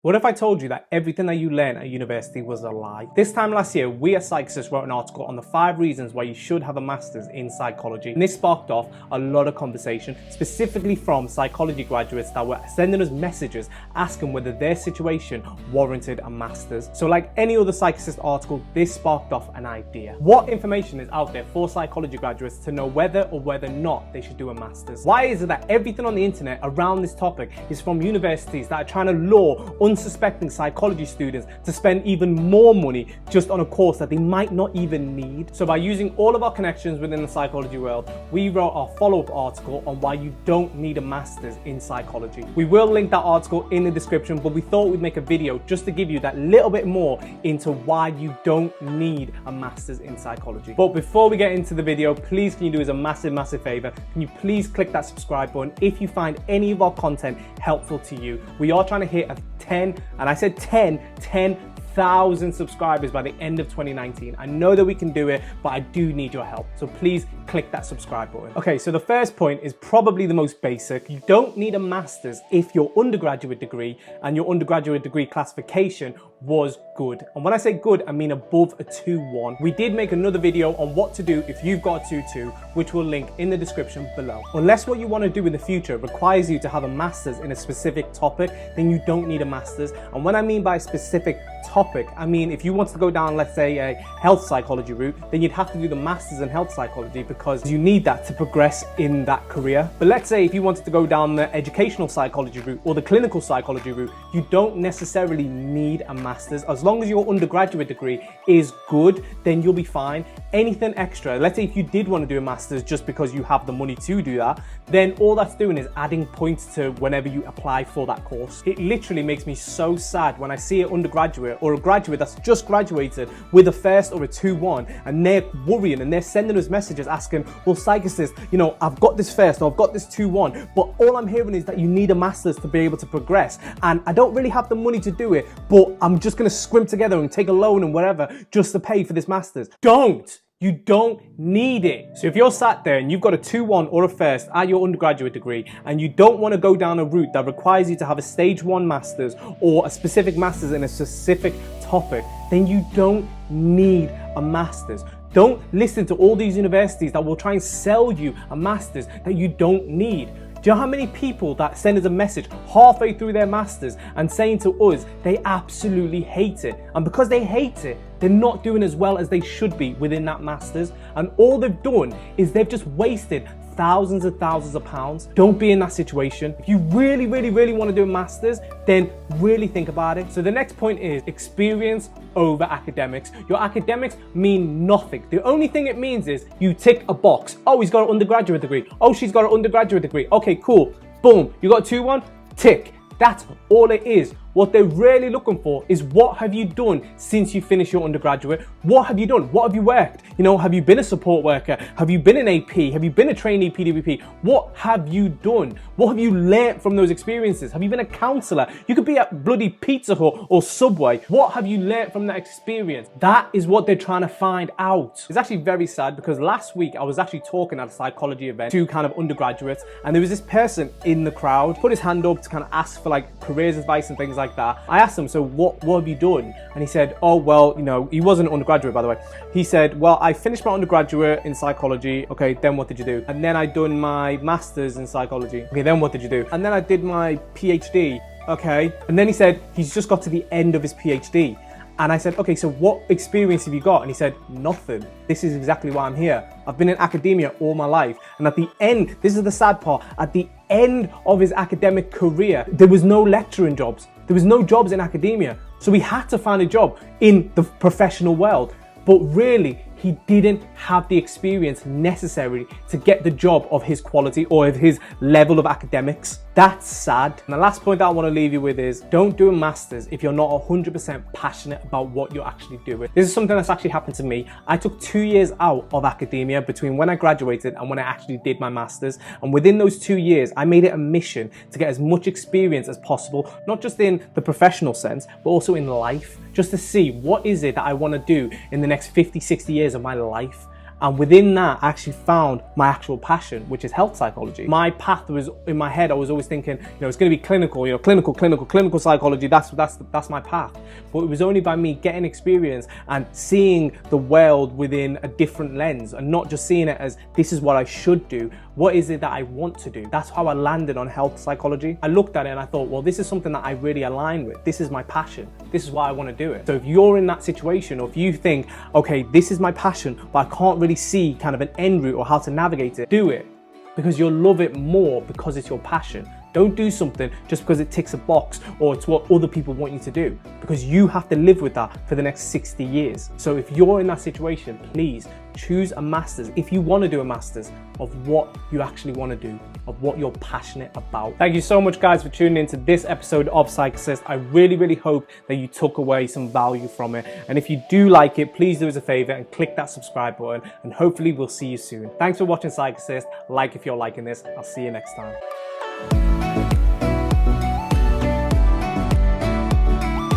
What if I told you that everything that you learn at university was a lie? This time last year, we at Psychicists wrote an article on the 5 reasons why you should have a master's in psychology. And this sparked off a lot of conversation, specifically from psychology graduates that were sending us messages asking whether their situation warranted a master's. So like any other Psychicist article, this sparked off an idea. What information is out there for psychology graduates to know whether or whether not they should do a master's? Why is it that everything on the internet around this topic is from universities that are trying to lure unsuspecting psychology students to spend even more money just on a course that they might not even need? So by using all of our connections within the psychology world, we wrote our follow-up article on why you don't need a master's in psychology. We will link that article in the description, but we thought we'd make a video just to give you that little bit more into why you don't need a master's in psychology. But before we get into the video, please can you do us a massive favor? Can you please click that subscribe button if you find any of our content helpful to you? We are trying to hit a 10,000 subscribers by the end of 2019. I know that we can do it, but I do need your help. So please click that subscribe button. Okay, so the first point is probably the most basic. You don't need a master's if your undergraduate degree and your undergraduate degree classification was good. And when I say good, I mean above a 2-1. We did make another video on what to do if you've got a 2-2, which we'll link in the description below. Unless what you want to do in the future requires you to have a master's in a specific topic, then you don't need a master's. And when I mean by specific topic, I mean if you want to go down, let's say, a health psychology route, then you'd have to do the master's in health psychology because you need that to progress in that career. But let's say if you wanted to go down the educational psychology route or the clinical psychology route, you don't necessarily need a master's. As long as your undergraduate degree is good, then you'll be fine. Anything extra, let's say if you did want to do a master's just because you have the money to do that, then all that's doing is adding points to whenever you apply for that course. It literally makes me so sad when I see an undergraduate or a graduate that's just graduated with a first or a 2-1 and they're worrying and they're sending us messages asking, well, Psychicist, you know, I've got this first or I've got this 2-1, but all I'm hearing is that you need a master's to be able to progress, and I don't really have the money to do it, but I'm just going to scrimp together and take a loan and whatever just to pay for this master's. You don't need it. So if you're sat there and you've got a 2-1 or a first at your undergraduate degree and you don't want to go down a route that requires you to have a stage 1 master's or a specific master's in a specific topic, then you don't need a master's. Don't listen to all these universities that will try and sell you a master's that you don't need. Do you know how many people that send us a message halfway through their masters and saying to us they absolutely hate it, and because they hate it, they're not doing as well as they should be within that masters, and all they've done is they've just wasted thousands and thousands of pounds. Don't be in that situation. If you really want to do a master's, then really think about it. So the next point is experience over academics. Your academics mean nothing. The only thing it means is you tick a box. Oh, he's got an undergraduate degree. Oh, she's got an undergraduate degree. Okay, cool. Boom. You got a 2-1? Tick. That's all it is. What they're really looking for is what have you done since you finished your undergraduate? What have you done? What have you worked? You know, have you been a support worker? Have you been an AP? Have you been a trainee PWP? What have you done? What have you learnt from those experiences? Have you been a counsellor? You could be at bloody Pizza Hut or Subway. What have you learnt from that experience? That is what they're trying to find out. It's actually very sad because last week I was actually talking at a psychology event to kind of undergraduates, and there was this person in the crowd put his hand up to kind of ask for like careers advice and things like that. I asked him, so what have you done? And he said, oh, well, you know, he wasn't an undergraduate, by the way. He said, well, I finished my undergraduate in psychology. Okay, then what did you do? And then I done my master's in psychology. Okay, then what did you do? And then I did my PhD. Okay. And then he said, he's just got to the end of his PhD. And I said, okay, so what experience have you got? And he said, nothing. This is exactly why I'm here. I've been in academia all my life. And at the end, this is the sad part, at the end of his academic career, there was no lecturing jobs. There was no jobs in academia. So he had to find a job in the professional world. But really, he didn't have the experience necessary to get the job of his quality or of his level of academics. That's sad. And the last point that I want to leave you with is don't do a master's if you're not 100% passionate about what you're actually doing. This is something that's actually happened to me. I took 2 years out of academia between when I graduated and when I actually did my master's. And within those 2 years, I made it a mission to get as much experience as possible, not just in the professional sense, but also in life, just to see what is it that I want to do in the next 50, 60 years of my life. And within that, I actually found my actual passion, which is health psychology. My path was in my head. I was always thinking, it's going to be clinical, clinical psychology. That's my path. But it was only by me getting experience and seeing the world within a different lens, and not just seeing it as this is what I should do. What is it that I want to do? That's how I landed on health psychology. I looked at it and I thought, well, this is something that I really align with. This is my passion. This is why I want to do it. So if you're in that situation, or if you think, okay, this is my passion, but I can't really see kind of an end route or how to navigate it, do it, because you'll love it more because it's your passion. Don't do something just because it ticks a box or it's what other people want you to do, because you have to live with that for the next 60 years. So if you're in that situation, please choose a master's, if you want to do a master's, of what you actually want to do, of what you're passionate about. Thank you so much, guys, for tuning into this episode of Psych-Assist. I really hope that you took away some value from it. And if you do like it, please do us a favor and click that subscribe button, and hopefully we'll see you soon. Thanks for watching Psych-Assist. Like if you're liking this. I'll see you next time.